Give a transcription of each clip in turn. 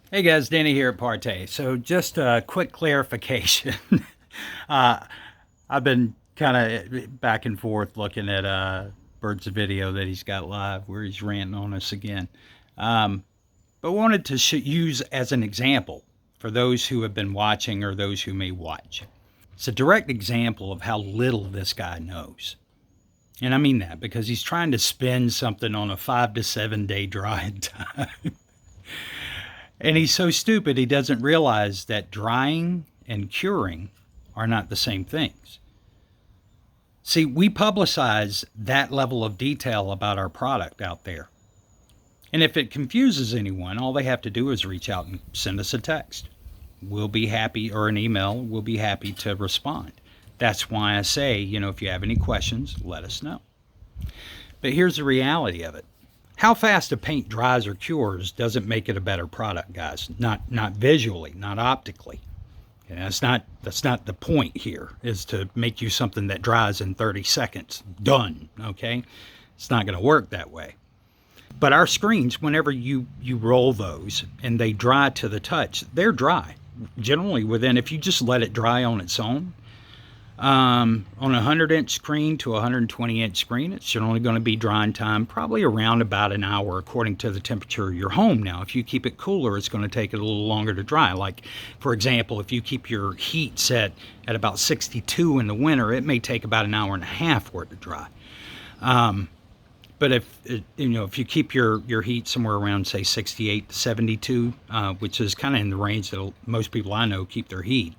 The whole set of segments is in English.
Hey guys, Danny here at Partay. So just a quick clarification. uh, I've been kind of back and forth looking at Bird's video that he's got live where he's ranting on us again. Um, but wanted to use as an example for those who have been watching or those who may watch. It's a direct example of how little this guy knows. And I mean that because he's trying to spin something on a 5 to 7 day drying time. And he's so stupid he doesn't realize that drying and curing are not the same things. See, we publicize that level of detail about our product out there. And if it confuses anyone, all they have to do is reach out and send us a text. We'll be happy, or an email, we'll be happy to respond. That's why I say, if you have any questions, let us know. But here's the reality of it. How fast a paint dries or cures doesn't make it a better product, guys. Not visually, not optically. Yeah, that's not the point here. Is to make you something that dries in 30 seconds. Done. Okay, it's not going to work that way. But our screens, whenever you roll those and they dry to the touch, they're dry. Generally, within if you just let it dry on its own, on a 100-inch screen to a 120-inch screen, it's generally going to be drying time probably around about an hour according to the temperature of your home. Now, if you keep it cooler, it's going to take it a little longer to dry. Like, for example, if you keep your heat set at about 62 in the winter, it may take about an hour and a half for it to dry. But if you keep your heat somewhere around, say, 68 to 72, which is kind of in the range that most people I know keep their heat,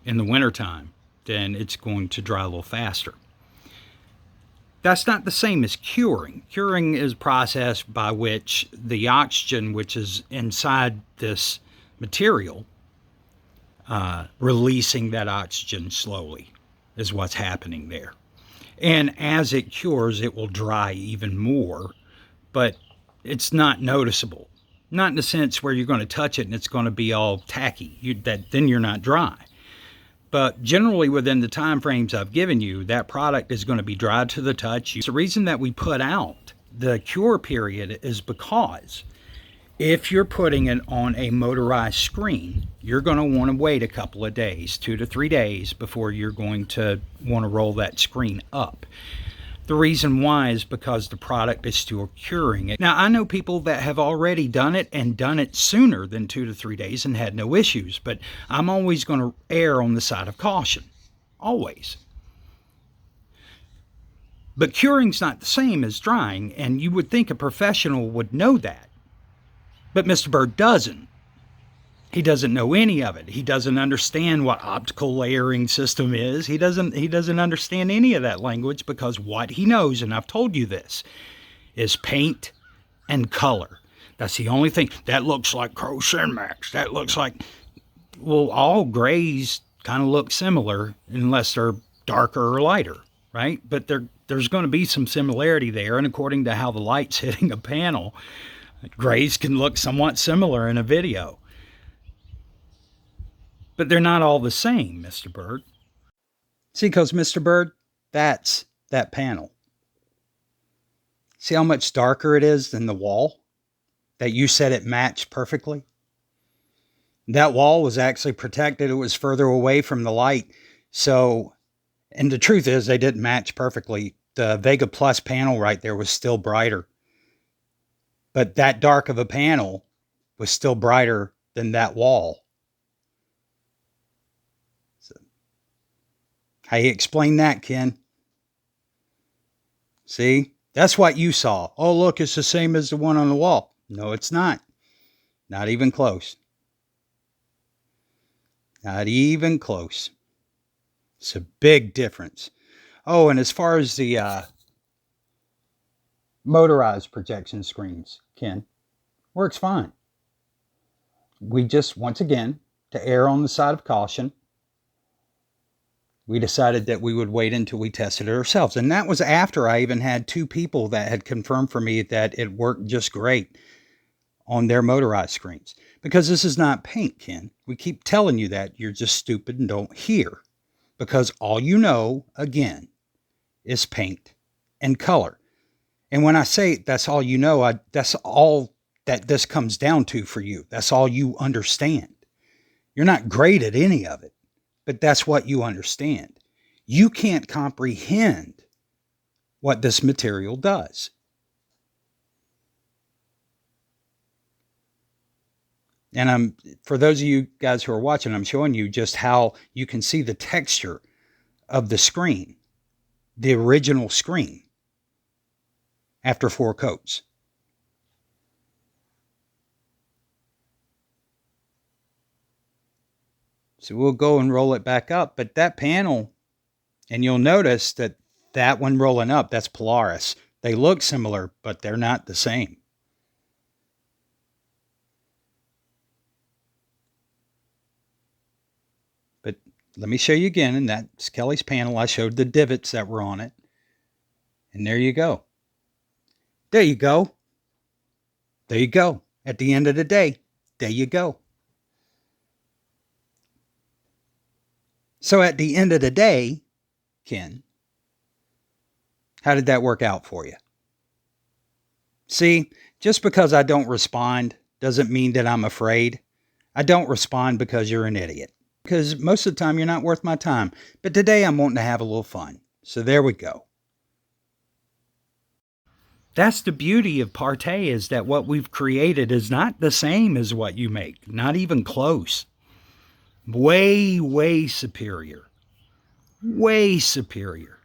in the wintertime, then it's going to dry a little faster. That's not the same as curing. Curing is a process by which the oxygen, which is inside this material, releasing that oxygen slowly is what's happening there. And as it cures, it will dry even more, but it's not noticeable. Not in the sense where you're going to touch it and it's going to be all tacky. Then you're not dry. But generally within the time frames I've given you, that product is going to be dry to the touch. The reason that we put out the cure period is because if you're putting it on a motorized screen, you're going to want to wait a couple of days, 2 to 3 days, before you're going to want to roll that screen up. The reason why is because the product is still curing it. Now, I know people that have already done it and done it sooner than 2 to 3 days and had no issues, but I'm always going to err on the side of caution. Always. But curing's not the same as drying, and you would think a professional would know that. But Mr. Bird doesn't. He doesn't know any of it. He doesn't understand what optical layering system is. He doesn't understand any of that language because what he knows, and I've told you this, is paint and color. That's the only thing. That looks like Crow Cinemax. That looks like, well, all grays kind of look similar unless they're darker or lighter, right? But there's going to be some similarity there, and according to how the light's hitting a panel, grays can look somewhat similar in a video. But they're not all the same, Mr. Bird. See, because Mr. Bird, that's that panel. See how much darker it is than the wall that you said it matched perfectly? That wall was actually protected. It was further away from the light. So, and the truth is they didn't match perfectly. The Vega Plus panel right there was still brighter. But that dark of a panel was still brighter than that wall. How you explain that, Ken? See? That's what you saw. Oh, look, it's the same as the one on the wall. No, it's not. Not even close. Not even close. It's a big difference. Oh, and as far as the motorized projection screens, Ken, works fine. We just, once again, to err on the side of caution, we decided that we would wait until we tested it ourselves. And that was after I even had 2 people that had confirmed for me that it worked just great on their motorized screens. Because this is not paint, Ken. We keep telling you that. You're just stupid and don't hear. Because all you know, again, is paint and color. And when I say that's all you know, that's all that this comes down to for you. That's all you understand. You're not great at any of it, but that's what you understand. You can't comprehend what this material does. And for those of you guys who are watching, I'm showing you just how you can see the texture of the screen, the original screen, after 4 coats. So we'll go and roll it back up, but that panel, and you'll notice that that one rolling up, that's Polaris. They look similar, but they're not the same. But let me show you again, and that's Kelly's panel. I showed the divots that were on it. And there you go. There you go. There you go. At the end of the day, there you go. So at the end of the day, Ken, how did that work out for you? See, just because I don't respond doesn't mean that I'm afraid. I don't respond because you're an idiot. Because most of the time you're not worth my time. But today I'm wanting to have a little fun. So there we go. That's the beauty of Partey, is that what we've created is not the same as what you make. Not even close. Way, way superior. Way superior.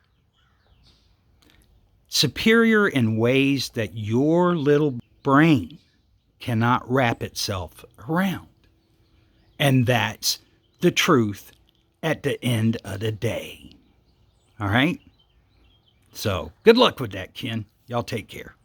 Superior in ways that your little brain cannot wrap itself around. And that's the truth at the end of the day. All right? So, good luck with that, Ken. Y'all take care.